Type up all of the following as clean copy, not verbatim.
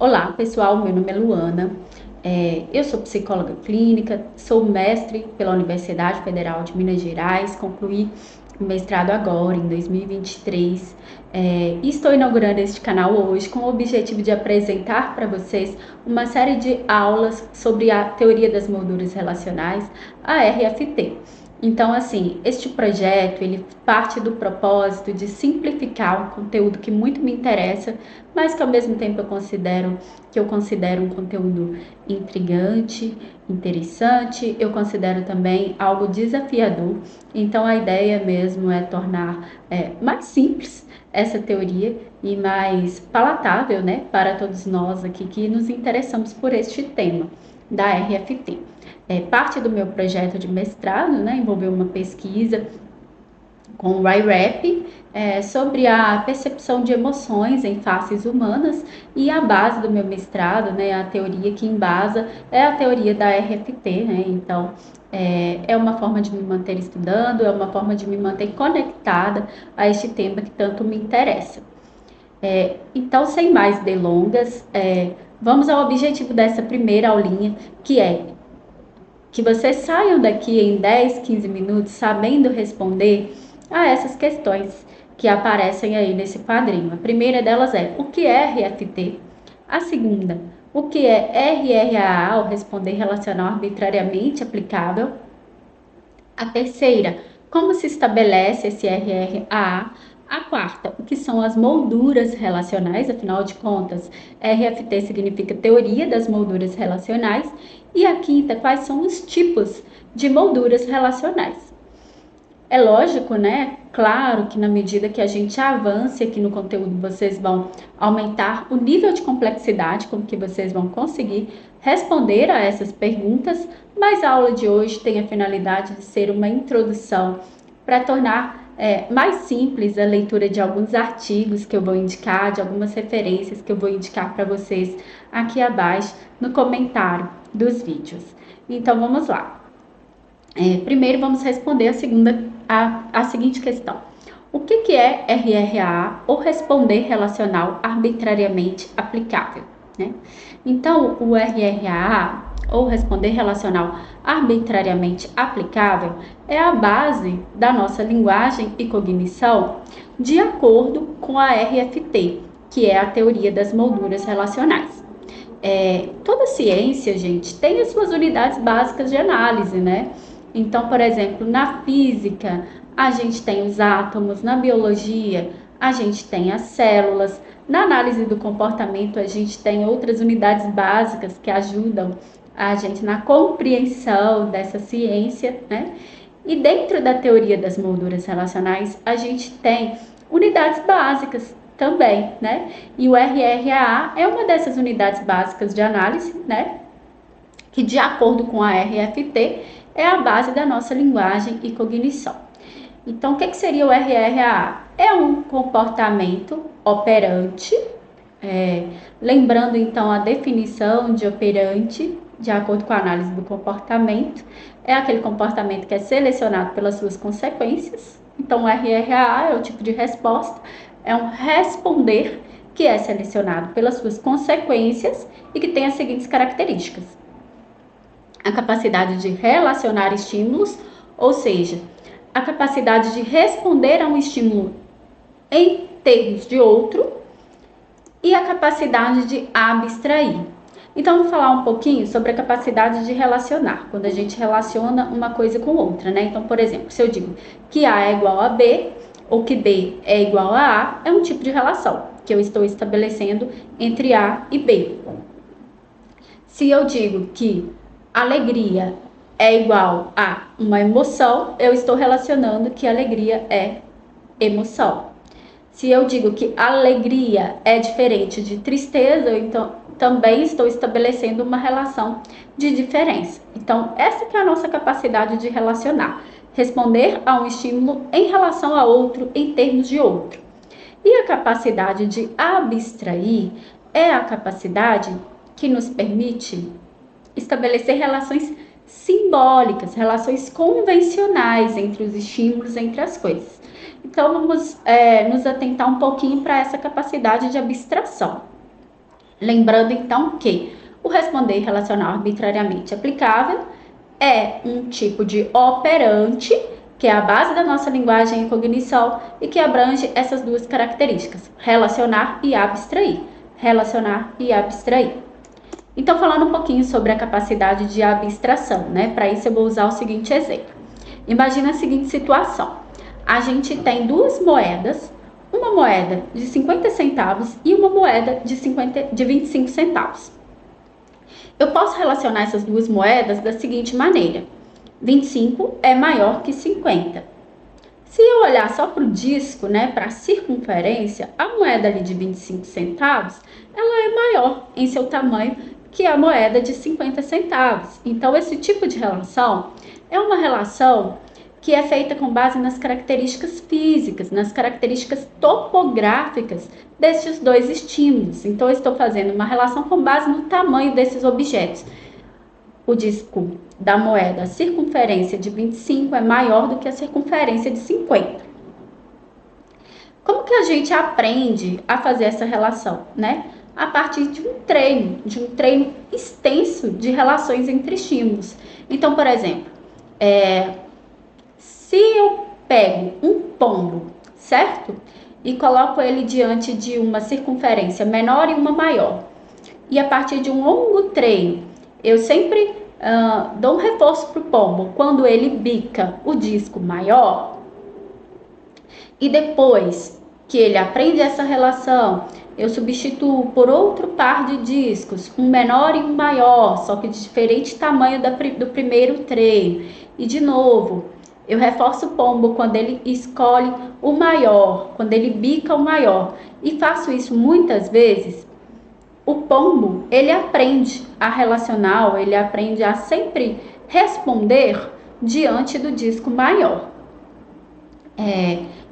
Olá, pessoal. Meu nome é Luana. Eu sou psicóloga clínica, sou mestre pela Universidade Federal de Minas Gerais, concluí o mestrado agora, em 2023, e estou inaugurando este canal hoje com o objetivo de apresentar para vocês uma série de aulas sobre a teoria das molduras relacionais, a RFT. Então, assim, este projeto, ele parte do propósito de simplificar um conteúdo que muito me interessa, mas que ao mesmo tempo eu considero um conteúdo intrigante, interessante, eu considero também algo desafiador. Então, a ideia mesmo é tornar mais simples essa teoria e mais palatável, né, para todos nós aqui que nos interessamos por este tema da RFT. Parte do meu projeto de mestrado, né, envolveu uma pesquisa com o IRAP, sobre a percepção de emoções em faces humanas, e a base do meu mestrado, né, a teoria que embasa é a teoria da RFT, né? Então, é uma forma de me manter estudando, é uma forma de me manter conectada a este tema que tanto me interessa. Então, sem mais delongas, vamos ao objetivo dessa primeira aulinha, que é que vocês saiam daqui em 10, 15 minutos sabendo responder a essas questões que aparecem aí nesse quadrinho. A primeira delas é: o que é RFT? A segunda: o que é RRAA, ou responder relacional arbitrariamente aplicável? A terceira: como se estabelece esse RRAA? A quarta: o que são as molduras relacionais? Afinal de contas, RFT significa teoria das molduras relacionais. E a quinta: quais são os tipos de molduras relacionais? É lógico, né? Claro que na medida que a gente avance aqui no conteúdo, vocês vão aumentar o nível de complexidade com que vocês vão conseguir responder a essas perguntas, mas a aula de hoje tem a finalidade de ser uma introdução para tornar mais simples a leitura de alguns artigos que eu vou indicar, de algumas referências que eu vou indicar para vocês aqui abaixo no comentário dos vídeos. Então vamos lá. Primeiro vamos responder a seguinte questão: o que é RRAA, ou responder relacional arbitrariamente aplicável, né? Então, o RRAA, ou responder relacional arbitrariamente aplicável, é a base da nossa linguagem e cognição de acordo com a RFT, que é a teoria das molduras relacionais. Toda ciência, gente, tem as suas unidades básicas de análise, né? Então, por exemplo, na física, a gente tem os átomos, na biologia, a gente tem as células, na análise do comportamento, a gente tem outras unidades básicas que ajudam a gente na compreensão dessa ciência, né? E dentro da teoria das molduras relacionais, a gente tem unidades básicas também, né? E o RRAA é uma dessas unidades básicas de análise, né? Que, de acordo com a RFT, é a base da nossa linguagem e cognição. Então, o que seria o RRAA? É um comportamento operante, lembrando então a definição de operante, de acordo com a análise do comportamento, é aquele comportamento que é selecionado pelas suas consequências. Então, o RRAA é o tipo de resposta, é um responder que é selecionado pelas suas consequências e que tem as seguintes características: a capacidade de relacionar estímulos, ou seja, a capacidade de responder a um estímulo em termos de outro, e a capacidade de abstrair. Então, vamos falar um pouquinho sobre a capacidade de relacionar, quando a gente relaciona uma coisa com outra, né? Então, por exemplo, se eu digo que A é igual a B, ou que B é igual a A, é um tipo de relação que eu estou estabelecendo entre A e B. Se eu digo que alegria é igual a uma emoção, eu estou relacionando que alegria é emoção. Se eu digo que alegria é diferente de tristeza, então também estou estabelecendo uma relação de diferença. Então, essa que é a nossa capacidade de relacionar, responder a um estímulo em relação a outro, em termos de outro. E a capacidade de abstrair é a capacidade que nos permite estabelecer relações simbólicas, relações convencionais entre os estímulos, entre as coisas. Então, vamos nos atentar um pouquinho para essa capacidade de abstração. Lembrando então que o responder relacional arbitrariamente aplicável é um tipo de operante que é a base da nossa linguagem e cognição e que abrange essas duas características, relacionar e abstrair. Relacionar e abstrair. Então, falando um pouquinho sobre a capacidade de abstração, né? Para isso eu vou usar o seguinte exemplo. Imagina a seguinte situação. A gente tem duas moedas, uma moeda de 50 centavos e uma moeda de 25 centavos. Eu posso relacionar essas duas moedas da seguinte maneira. 25 é maior que 50. Se eu olhar só para o disco, né, para a circunferência, a moeda ali de 25 centavos, ela é maior em seu tamanho que a moeda de 50 centavos. Então, esse tipo de relação é uma relação que é feita com base nas características físicas, nas características topográficas desses dois estímulos. Então, eu estou fazendo uma relação com base no tamanho desses objetos. O disco da moeda, a circunferência de 25 é maior do que a circunferência de 50. Como que a gente aprende a fazer essa relação, né? A partir de um treino extenso de relações entre estímulos. Então, por exemplo, se eu pego um pombo, certo? E coloco ele diante de uma circunferência menor e uma maior. E a partir de um longo treino, eu sempre dou um reforço para o pombo quando ele bica o disco maior. E depois que ele aprende essa relação, eu substituo por outro par de discos, um menor e um maior, só que de diferente tamanho do primeiro treino. E de novo, eu reforço o pombo quando ele escolhe o maior, quando ele bica o maior. E faço isso muitas vezes. O pombo, ele aprende a relacionar, ele aprende a sempre responder diante do disco maior.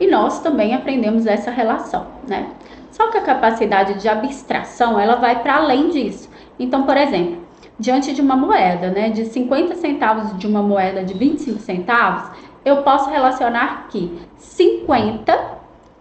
E nós também aprendemos essa relação, né? Só que a capacidade de abstração, ela vai para além disso. Então, por exemplo, diante de uma moeda, né, de 50 centavos e de uma moeda de 25 centavos, eu posso relacionar que 50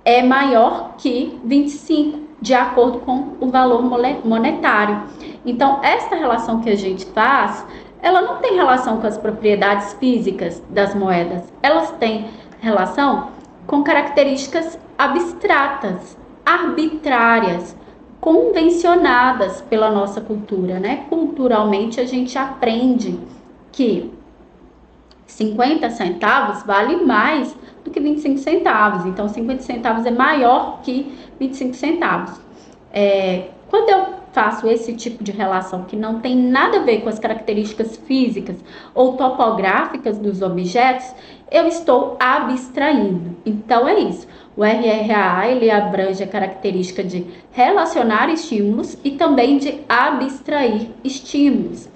é maior que 25, de acordo com o valor monetário. Então, essa relação que a gente faz, ela não tem relação com as propriedades físicas das moedas, elas têm relação com características abstratas, arbitrárias, convencionadas pela nossa cultura, né? Culturalmente a gente aprende que 50 centavos vale mais do que 25 centavos. Então, 50 centavos é maior que 25 centavos. Quando eu faço esse tipo de relação que não tem nada a ver com as características físicas ou topográficas dos objetos, eu estou abstraindo. Então, é isso. O RRAA, ele abrange a característica de relacionar estímulos e também de abstrair estímulos.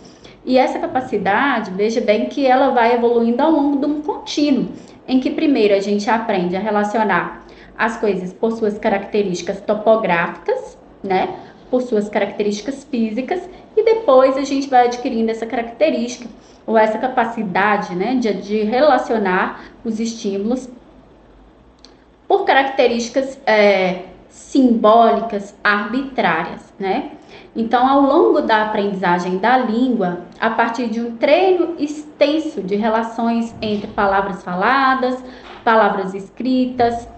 E essa capacidade, veja bem que ela vai evoluindo ao longo de um contínuo, em que primeiro a gente aprende a relacionar as coisas por suas características topográficas, né? Por suas características físicas, e depois a gente vai adquirindo essa característica, ou essa capacidade, né, de relacionar os estímulos por características simbólicas, arbitrárias, né? Então, ao longo da aprendizagem da língua, a partir de um treino extenso de relações entre palavras faladas, palavras escritas,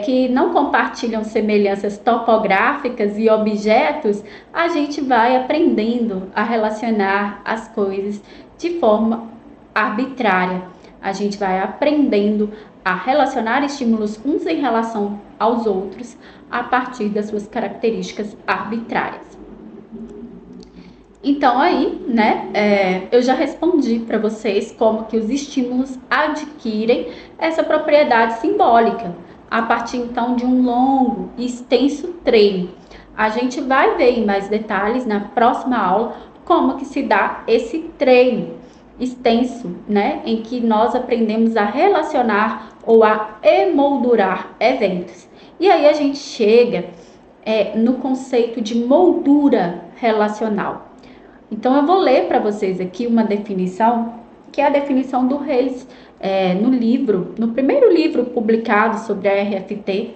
que não compartilham semelhanças topográficas e objetos, a gente vai aprendendo a relacionar as coisas de forma arbitrária. A gente vai aprendendo a relacionar estímulos uns em relação aos outros a partir das suas características arbitrárias. Então aí, né, eu já respondi para vocês como que os estímulos adquirem essa propriedade simbólica a partir então de um longo e extenso treino. A gente vai ver em mais detalhes na próxima aula como que se dá esse treino extenso, né, em que nós aprendemos a relacionar ou a emoldurar eventos. E aí a gente chega no conceito de moldura relacional. Então, eu vou ler para vocês aqui uma definição, que é a definição do Reis, no primeiro livro publicado sobre a RFT,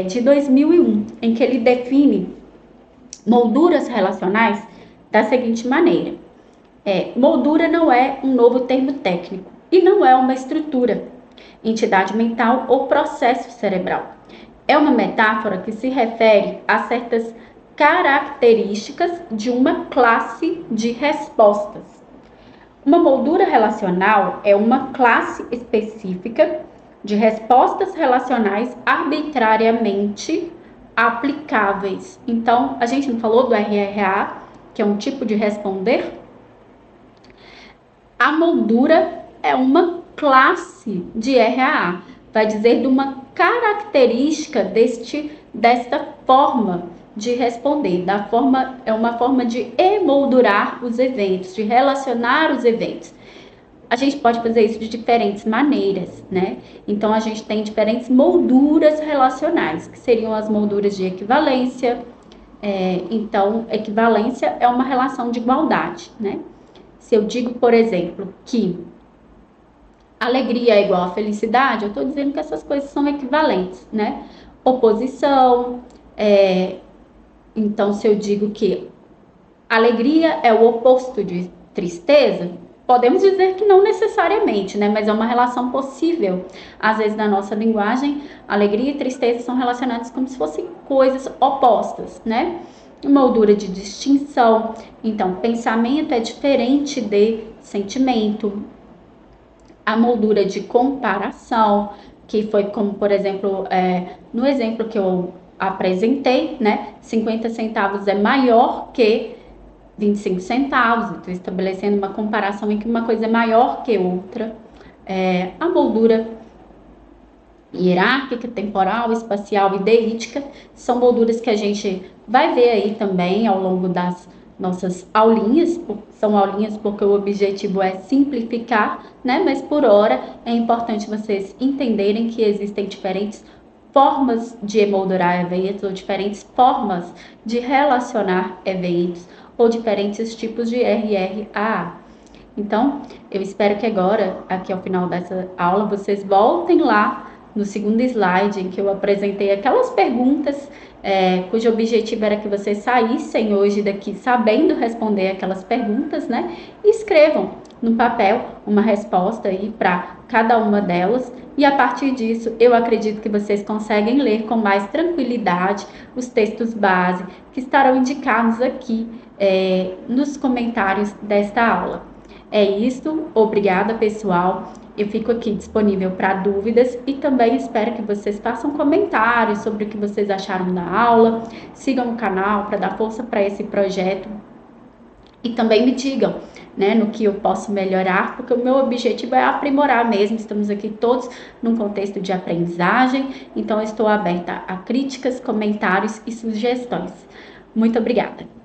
de 2001, em que ele define Molduras relacionais da seguinte maneira. Moldura não é um novo termo técnico e não é uma estrutura, entidade mental ou processo cerebral. É uma metáfora que se refere a certas características de uma classe de respostas. Uma moldura relacional é uma classe específica de respostas relacionais arbitrariamente aplicáveis. Então, a gente não falou do RRA, que é um tipo de responder? A moldura é uma classe de RAA, vai dizer de uma característica desta forma de responder, é uma forma de emoldurar os eventos, de relacionar os eventos. A gente pode fazer isso de diferentes maneiras, né? Então, a gente tem diferentes molduras relacionais, que seriam as molduras de equivalência. Então, equivalência é uma relação de igualdade, né? Se eu digo, por exemplo, que alegria é igual a felicidade, eu estou dizendo que essas coisas são equivalentes, né? Oposição, então se eu digo que alegria é o oposto de tristeza, podemos dizer que não necessariamente, né? Mas é uma relação possível. Às vezes, na nossa linguagem, alegria e tristeza são relacionadas como se fossem coisas opostas, né? Moldura de distinção. Então, pensamento é diferente de sentimento. A moldura de comparação, que foi como, por exemplo, no exemplo que eu apresentei, né? 50 centavos é maior que 25 centavos, estou estabelecendo uma comparação em que uma coisa é maior que outra. A moldura hierárquica, temporal, espacial e deítica são molduras que a gente vai ver aí também ao longo das nossas aulinhas. São aulinhas porque o objetivo é simplificar, né? Mas por hora é importante vocês entenderem que existem diferentes formas de emoldurar eventos ou diferentes formas de relacionar eventos ou diferentes tipos de RRAA. Então, eu espero que agora, aqui ao final dessa aula, vocês voltem lá no segundo slide em que eu apresentei aquelas perguntas cujo objetivo era que vocês saíssem hoje daqui sabendo responder aquelas perguntas, né? E escrevam no papel uma resposta aí para cada uma delas. E a partir disso, eu acredito que vocês conseguem ler com mais tranquilidade os textos base que estarão indicados aqui nos comentários desta aula. É isso, obrigada pessoal. Eu fico aqui disponível para dúvidas e também espero que vocês façam comentários sobre o que vocês acharam da aula. Sigam o canal para dar força para esse projeto e também me digam, né, no que eu posso melhorar, porque o meu objetivo é aprimorar mesmo. Estamos aqui todos num contexto de aprendizagem, então eu estou aberta a críticas, comentários e sugestões. Muito obrigada!